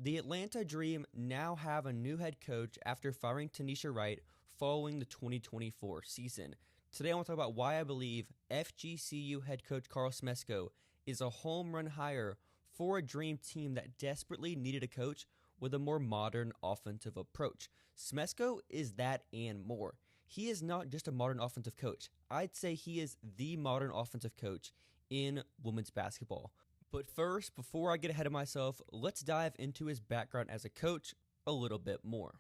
The Atlanta Dream now have a new head coach after firing Tanisha Wright following the 2024 season. Today I want to talk about why I believe FGCU head coach Karl Smesko is a home run hire for a dream team that desperately needed a coach with a more modern offensive approach. Smesko is that and more. He is not just a modern offensive coach. I'd say he is the modern offensive coach in women's basketball. But first, before I get ahead of myself, let's dive into his background as a coach a little bit more.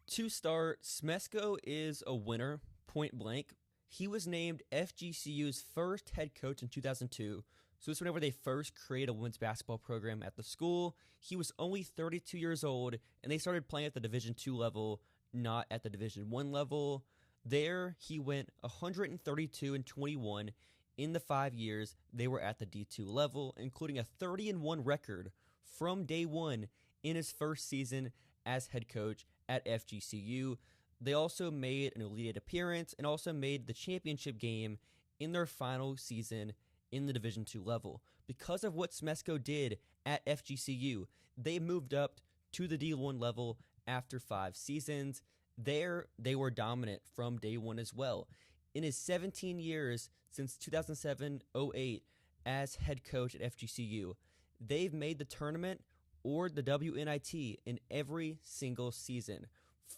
To start, Smesko is a winner, point blank. He was named FGCU's first head coach in 2002, so it's whenever they first created a women's basketball program at the school. He was only 32 years old, and they started playing at the Division II level, not at the Division I level. There, he went 132-21 in the 5 years they were at the D2 level, including a 30-1 record from day one in his first season as head coach at FGCU. They also made an Elite Eight appearance and also made the championship game in their final season in the Division II level. Because of what Smesko did at FGCU, they moved up to the D1 level after 5 seasons. There, they were dominant from day one as well. In his 17 years since 2007-08 as head coach at FGCU, they've made the tournament or the WNIT in every single season.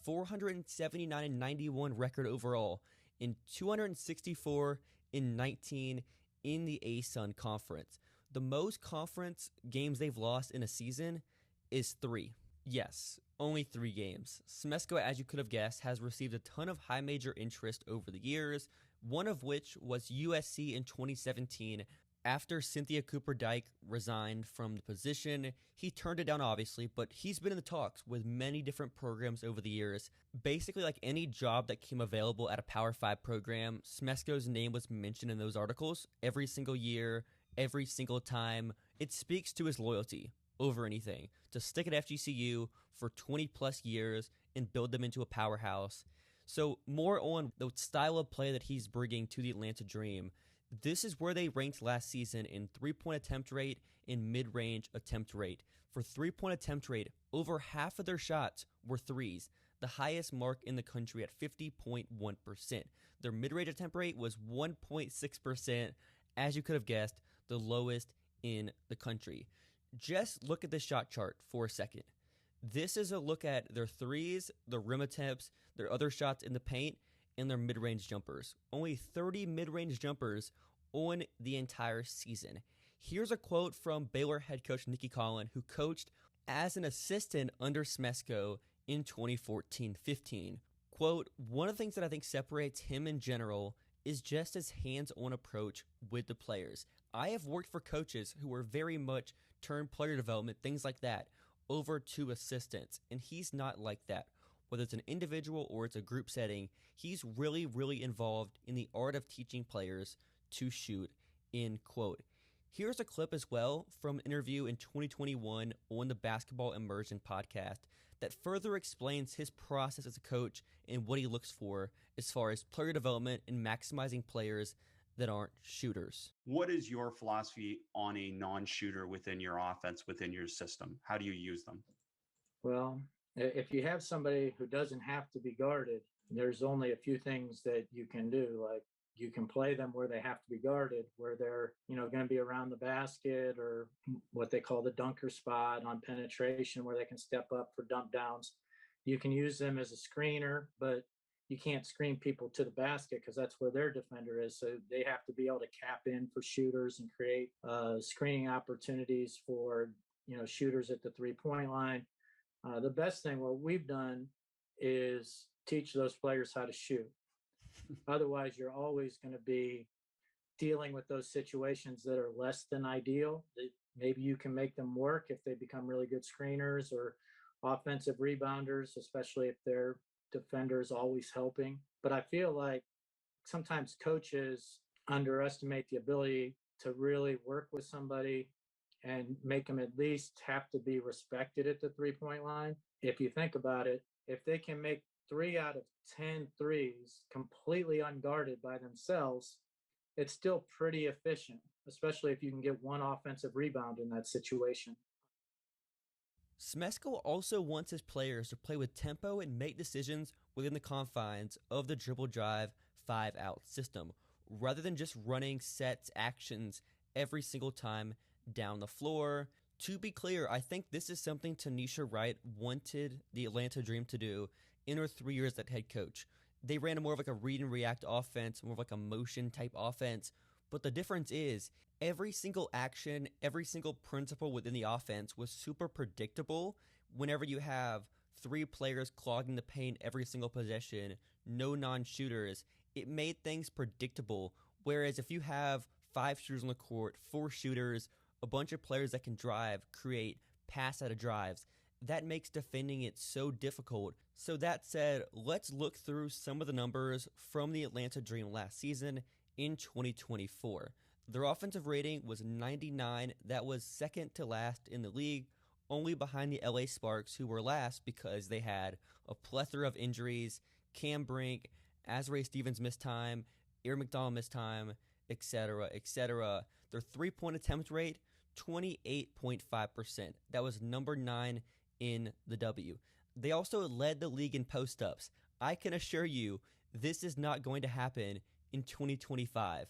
479-91 record overall in 264-19 in the ASUN conference. The most conference games they've lost in a season is 3. Yes, only 3 games. Smesko, as you could have guessed, has received a ton of high major interest over the years, one of which was USC in 2017. After Cynthia Cooper-Dyke resigned from the position, he turned it down obviously, but he's been in the talks with many different programs over the years. Basically, like any job that came available at a Power 5 program, Smesko's name was mentioned in those articles every single year, every single time. It speaks to his loyalty over anything, to stick at FGCU for 20 plus years and build them into a powerhouse. So more on the style of play that he's bringing to the Atlanta Dream. This is where they ranked last season in 3-point attempt rate and mid-range attempt rate. For 3-point attempt rate, over half of their shots were threes, the highest mark in the country at 50.1%. Their mid-range attempt rate was 1.6%, as you could have guessed, the lowest in the country. Just look at this shot chart for a second. This is a look at their threes, their rim attempts, their other shots in the paint, and their mid-range jumpers. Only 30 mid-range jumpers on the entire season. Here's a quote from Baylor head coach Nikki Collin, who coached as an assistant under Smesko in 2014-15. Quote, "One of the things that I think separates him in general is just his hands-on approach with the players. I have worked for coaches who were very much turn player development, things like that, over to assistants, and he's not like that. Whether it's an individual or it's a group setting, he's really, really involved in the art of teaching players to shoot," end quote. Here's a clip as well from an interview in 2021 on the Basketball Immersion podcast that further explains his process as a coach and what he looks for as far as player development and maximizing players that aren't shooters. What is your philosophy on a non-shooter within your offense, within your system? How do you use them? Well, if you have somebody who doesn't have to be guarded, there's only a few things that you can do. Like you can play them where they have to be guarded, where they're, going to be around the basket, or what they call the dunker spot on penetration, where they can step up for dump downs. You can use them as a screener, but you can't screen people to the basket because that's where their defender is. So they have to be able to cap in for shooters and create screening opportunities for, shooters at the 3-point line. The best thing, what we've done is teach those players how to shoot. Otherwise, you're always going to be dealing with those situations that are less than ideal. Maybe you can make them work if they become really good screeners or offensive rebounders, especially if their defender is always helping. But I feel like sometimes coaches underestimate the ability to really work with somebody and make them at least have to be respected at the 3-point line. If you think about it, if they can make 3 out of 10 threes completely unguarded by themselves, it's still pretty efficient, especially if you can get one offensive rebound in that situation. Smesko also wants his players to play with tempo and make decisions within the confines of the dribble drive 5-out system, rather than just running sets actions every single time down the floor. To be clear, I think this is something Tanisha Wright wanted the Atlanta Dream to do in her 3 years as head coach. They ran a more of like a read and react offense, more of like a motion type offense. But the difference is every single action, every single principle within the offense was super predictable whenever you have 3 players clogging the paint every single possession, no non-shooters. It made things predictable. Whereas if you have 5 shooters on the court, 4 shooters, a bunch of players that can drive, create, pass out of drives, that makes defending it so difficult. So that said, let's look through some of the numbers from the Atlanta Dream last season in 2024. Their offensive rating was 99. That was second to last in the league, only behind the LA Sparks, who were last because they had a plethora of injuries. Cam Brink, Azrae Stevens missed time, Aaron McDonald missed time, etc., etc. Their three-point attempt rate, 28.5%. That was number 9 in the W. They also led the league in post-ups. I can assure you this is not going to happen in 2025.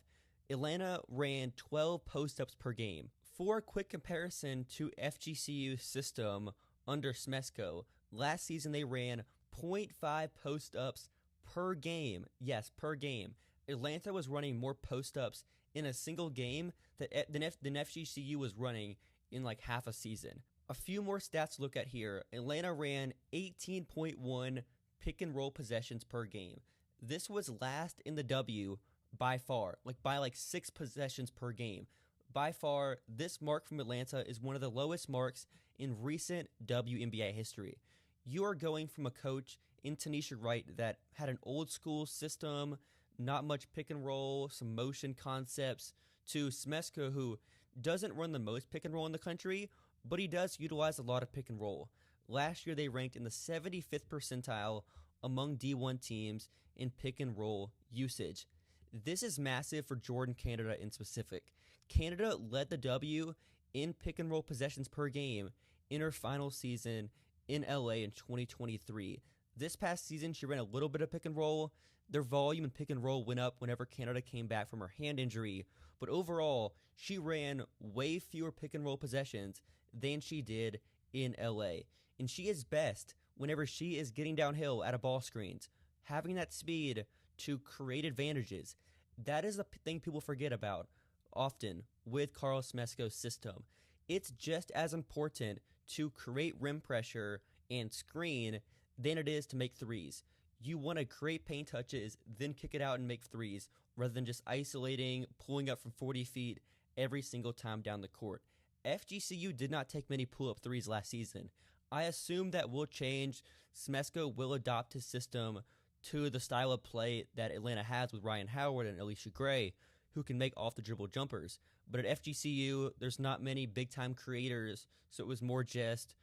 Atlanta ran 12 post-ups per game. For a quick comparison to FGCU's system under Smesko, last season they ran 0.5 post-ups per game. Yes, per game. Atlanta was running more post-ups in a single game than FGCU was running in like half a season. A few more stats to look at here. Atlanta ran 18.1 pick and roll possessions per game. This was last in the W by far, by 6 possessions per game. By far, this mark from Atlanta is one of the lowest marks in recent WNBA history. You are going from a coach in Tanisha Wright that had an old school system, not much pick and roll, some motion concepts, to Smesko, who doesn't run the most pick and roll in the country, but he does utilize a lot of pick and roll. Last year, they ranked in the 75th percentile among D1 teams in pick and roll usage. This is massive for Jordan Canada in specific. Canada led the W in pick and roll possessions per game in her final season in LA in 2023. This past season, she ran a little bit of pick and roll. Their volume in pick and roll went up whenever Canada came back from her hand injury, but overall, she ran way fewer pick and roll possessions than she did in LA. And she is best whenever she is getting downhill out of ball screens, having that speed to create advantages. That is the thing people forget about often with Karl Smesko's system. It's just as important to create rim pressure and screen than it is to make threes. You want to create paint touches, then kick it out and make threes, rather than just isolating, pulling up from 40 feet every single time down the court. FGCU did not take many pull-up threes last season. I assume that will change. Smesko will adopt his system to the style of play that Atlanta has with Ryan Howard and Alicia Gray, who can make off-the-dribble jumpers. But at FGCU, there's not many big-time creators, so it was more just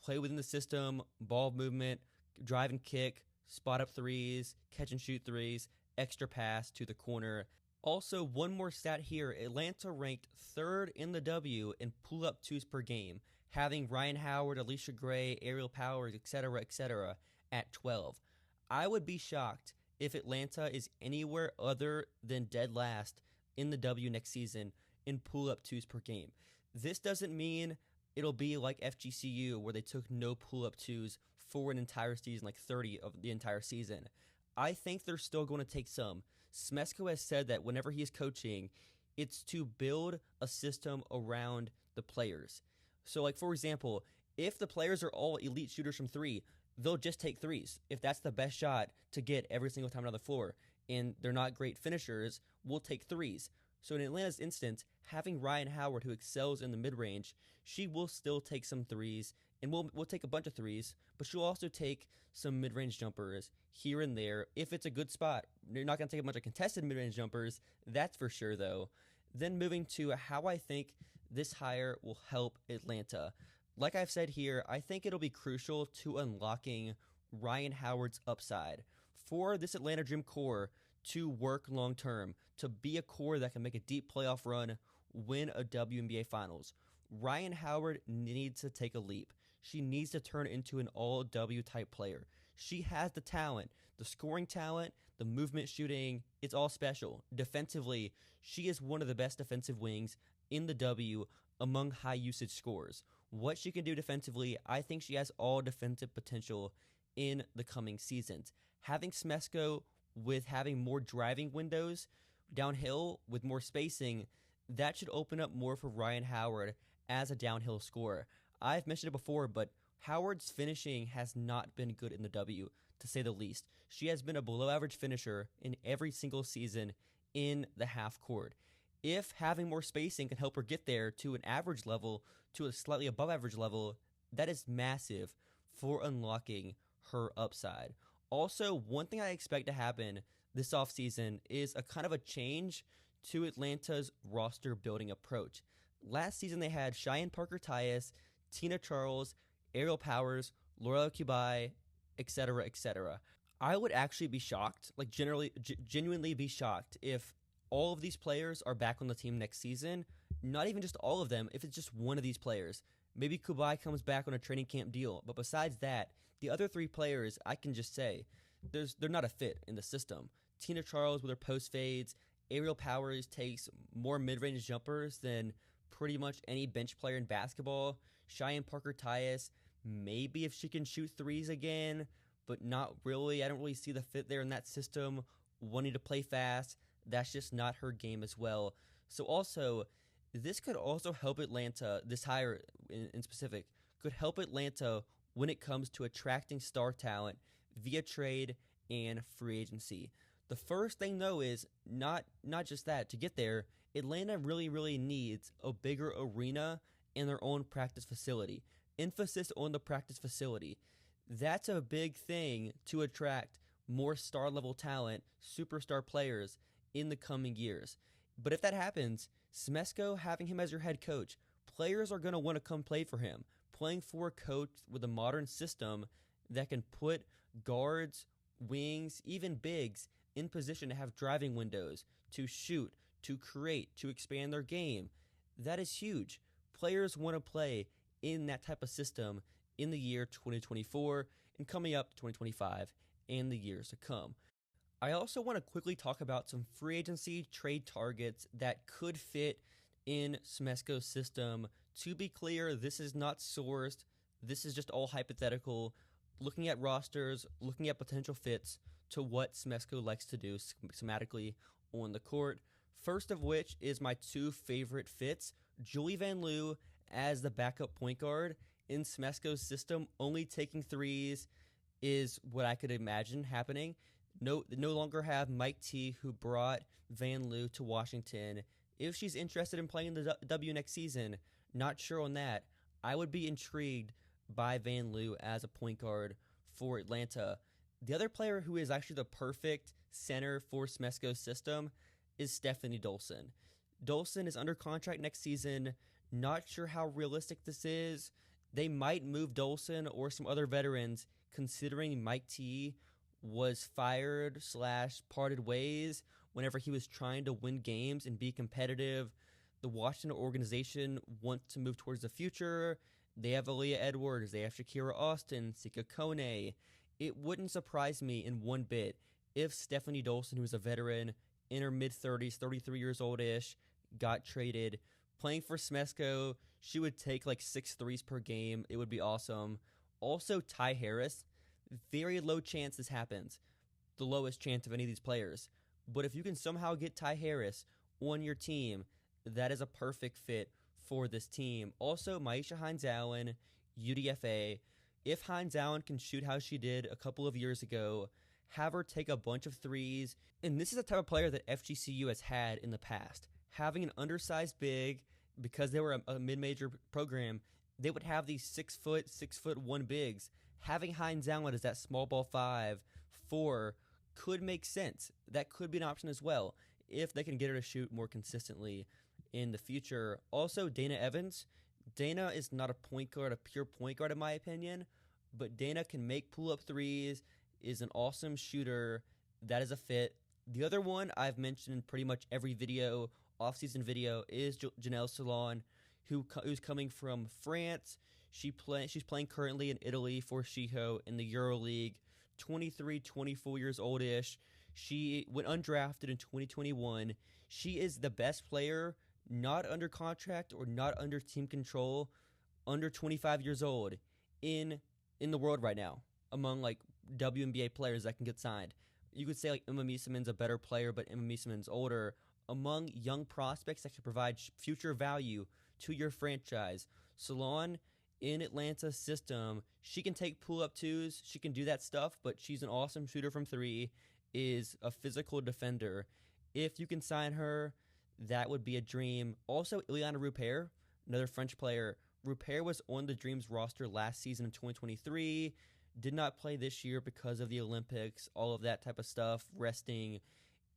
play within the system, ball movement, drive and kick, spot up threes, catch and shoot threes, extra pass to the corner. Also, one more stat here, Atlanta ranked 3rd in the W in pull-up twos per game, having Ryan Howard, Alicia Gray, Aerial Powers, etc., at 12. I would be shocked if Atlanta is anywhere other than dead last in the W next season in pull-up twos per game. This doesn't mean it'll be like FGCU where they took no pull-up twos for an entire season, like 30 of the entire season. I think they're still going to take some. Smesko has said that whenever he is coaching, it's to build a system around the players. So, for example, if the players are all elite shooters from 3, they'll just take threes. If that's the best shot to get every single time on the floor, and they're not great finishers, we'll take threes. So in Atlanta's instance, having Ryan Howard, who excels in the mid-range, she will still take some threes, and we'll take a bunch of threes, but she'll also take some mid-range jumpers here and there if it's a good spot. You're not going to take a bunch of contested mid-range jumpers, that's for sure, though. Then moving to how I think this hire will help Atlanta. Like I've said here, I think it'll be crucial to unlocking Ryan Howard's upside. For this Atlanta Dream core to work long-term, to be a core that can make a deep playoff run, win a WNBA Finals, Ryan Howard needs to take a leap. she needs to turn into an all-W type player. She has the talent, the scoring talent, the movement shooting. It's all special. Defensively, she is one of the best defensive wings in the W among high-usage scorers. What she can do defensively, I think she has all defensive potential in the coming seasons. Having Smesko with having more driving windows downhill with more spacing, that should open up more for Ryan Howard as a downhill scorer. I've mentioned it before, but Howard's finishing has not been good in the W, to say the least. She has been a below-average finisher in every single season in the half court. If having more spacing can help her get there to an average level, to a slightly above average level, that is massive for unlocking her upside. Also, one thing I expect to happen this offseason is a kind of a change to Atlanta's roster building approach. Last season they had Cheyenne Parker-Tyus, Tina Charles, Ariel Powers, Laura Kubai, etc., etc. I would actually be shocked, genuinely be shocked if all of these players are back on the team next season. Not even just all of them, if it's just one of these players. Maybe Kubai comes back on a training camp deal, but besides that, the other three players, I can just say, they're not a fit in the system. Tina Charles with her post fades, Ariel Powers takes more mid-range jumpers than pretty much any bench player in basketball. Cheyenne Parker-Tyus, maybe if she can shoot threes again, but not really. I don't really see the fit there in that system. Wanting to play fast, that's just not her game as well. So also, this could also help Atlanta, this hire in specific, could help Atlanta when it comes to attracting star talent via trade and free agency. The first thing, though, is not just that. To get there, Atlanta really, really needs a bigger arena and their own practice facility. Emphasis on the practice facility. That's a big thing to attract more star-level talent, superstar players in the coming years. But if that happens, Smesko having him as your head coach, players are going to want to come play for him. Playing for a coach with a modern system that can put guards, wings, even bigs in position to have driving windows, to shoot, to create, to expand their game. That is huge. Players want to play in that type of system in the year 2024 and coming up 2025 and the years to come. I also want to quickly talk about some free agency trade targets that could fit in Smesko's system. To be clear, this is not sourced. This is just all hypothetical, looking at rosters, looking at potential fits to what Smesko likes to do schematically on the court. First of which is my two favorite fits. Julie Van Loo as the backup point guard in Smesko's system, only taking threes is what I could imagine happening. No longer have Mike T, who brought Van Loo to Washington. If she's interested in playing the W next season, not sure on that. I would be intrigued by Van Loo as a point guard for Atlanta. The other player who is actually the perfect center for Smesko's system is Stephanie Dolson. Dolson is under contract next season. Not sure how realistic this is. They might move Dolson or some other veterans, considering Mike T was fired / parted ways whenever he was trying to win games and be competitive. The Washington organization wants to move towards the future. They have Aaliyah Edwards. They have Shakira Austin, Sika Kone. It wouldn't surprise me in one bit if Stephanie Dolson, who's a veteran, in her mid-30s, 33 years old-ish, got traded. Playing for Smesko, she would take like 6 threes per game. It would be awesome. Also, Ty Harris, very low chance this happens. The lowest chance of any of these players. But if you can somehow get Ty Harris on your team, that is a perfect fit for this team. Also, Maisha Hines-Allen, UDFA. If Hines-Allen can shoot how she did a couple of years ago, have her take a bunch of threes. And this is the type of player that FGCU has had in the past. Having an undersized big, because they were a mid-major program, they would have these 6'1" bigs. Having Hines-Allen as that small ball 5'4" could make sense. That could be an option as well if they can get her to shoot more consistently in the future. Also, Dana Evans. Dana is not a point guard, a pure point guard in my opinion, but Dana can make pull-up threes, is an awesome shooter. That is a fit. The other one I've mentioned in pretty much every offseason video, is Janelle Salon, who's coming from France. She's playing currently in Italy for Shiho in the EuroLeague. 23, 24 years old-ish. She went undrafted in 2021. She is the best player, not under contract or not under team control, under 25 years old in the world right now, among like WNBA players that can get signed. You could say like Emma Mieseman's a better player, but Emma Mieseman's older. Among young prospects that can provide future value to your franchise, Salon in Atlanta's system, she can take pull-up twos. She can do that stuff, but she's an awesome shooter from three, is a physical defender. If you can sign her, that would be a dream. Also, Ileana Rupert, another French player. Rupert was on the Dreams roster last season in 2023, did not play this year because of the Olympics, all of that type of stuff, resting.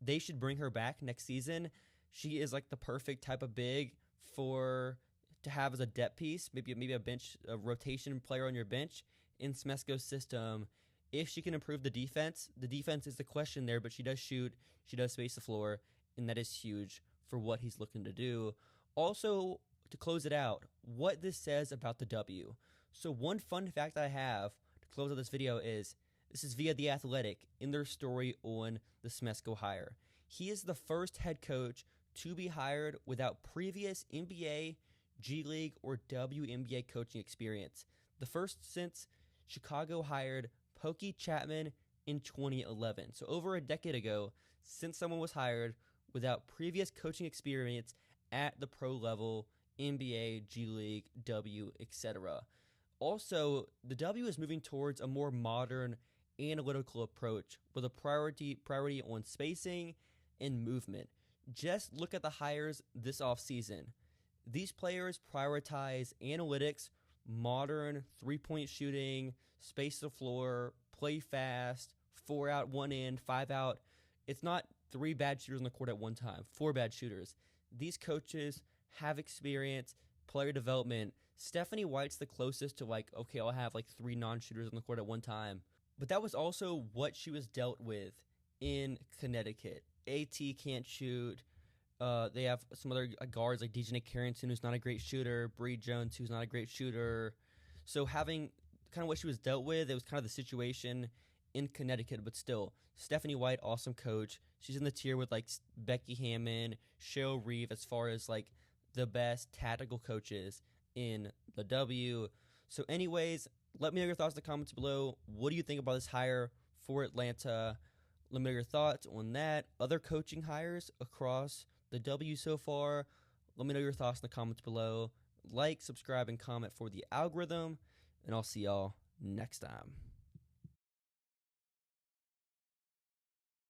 They should bring her back next season. She is like the perfect type of big to have as a depth piece, maybe a rotation player on your bench in Smesko's system. If she can improve the defense is the question there, but she does shoot, she does space the floor, and that is huge for what he's looking to do. Also, to close it out, what this says about the W. So one fun fact I have to close out this video is, this is via The Athletic in their story on the Smesko hire. He is the first head coach to be hired without previous NBA, G League, or WNBA coaching experience. The first since Chicago hired Pokey Chapman in 2011. So over a decade ago, since someone was hired without previous coaching experience at the pro level, NBA, G League, W, etc. Also, the W is moving towards a more modern analytical approach with a priority on spacing and movement. Just look at the hires this offseason. These players prioritize analytics, modern three-point shooting, space the floor, play fast, 4 out, 1 in, 5 out. It's not 3 bad shooters on the court at one time, 4 bad shooters. These coaches have experience, player development. Stephanie White's the closest to like, okay, I'll have like 3 non-shooters on the court at one time. But that was also what she was dealt with in Connecticut. AT can't shoot. They have some other guards like Dejanay Carrington, who's not a great shooter. Bree Jones, who's not a great shooter. So having kind of what she was dealt with, it was kind of the situation in Connecticut. But still, Stephanie White, awesome coach. She's in the tier with like Becky Hammon, Cheryl Reeve as far as like the best tactical coaches in the W. So anyways, let me know your thoughts in the comments below. What do you think about this hire for Atlanta? Let me know your thoughts on that. Other coaching hires across the W so far. Let me know your thoughts in the comments below. Like, subscribe, and comment for the algorithm. And I'll see y'all next time.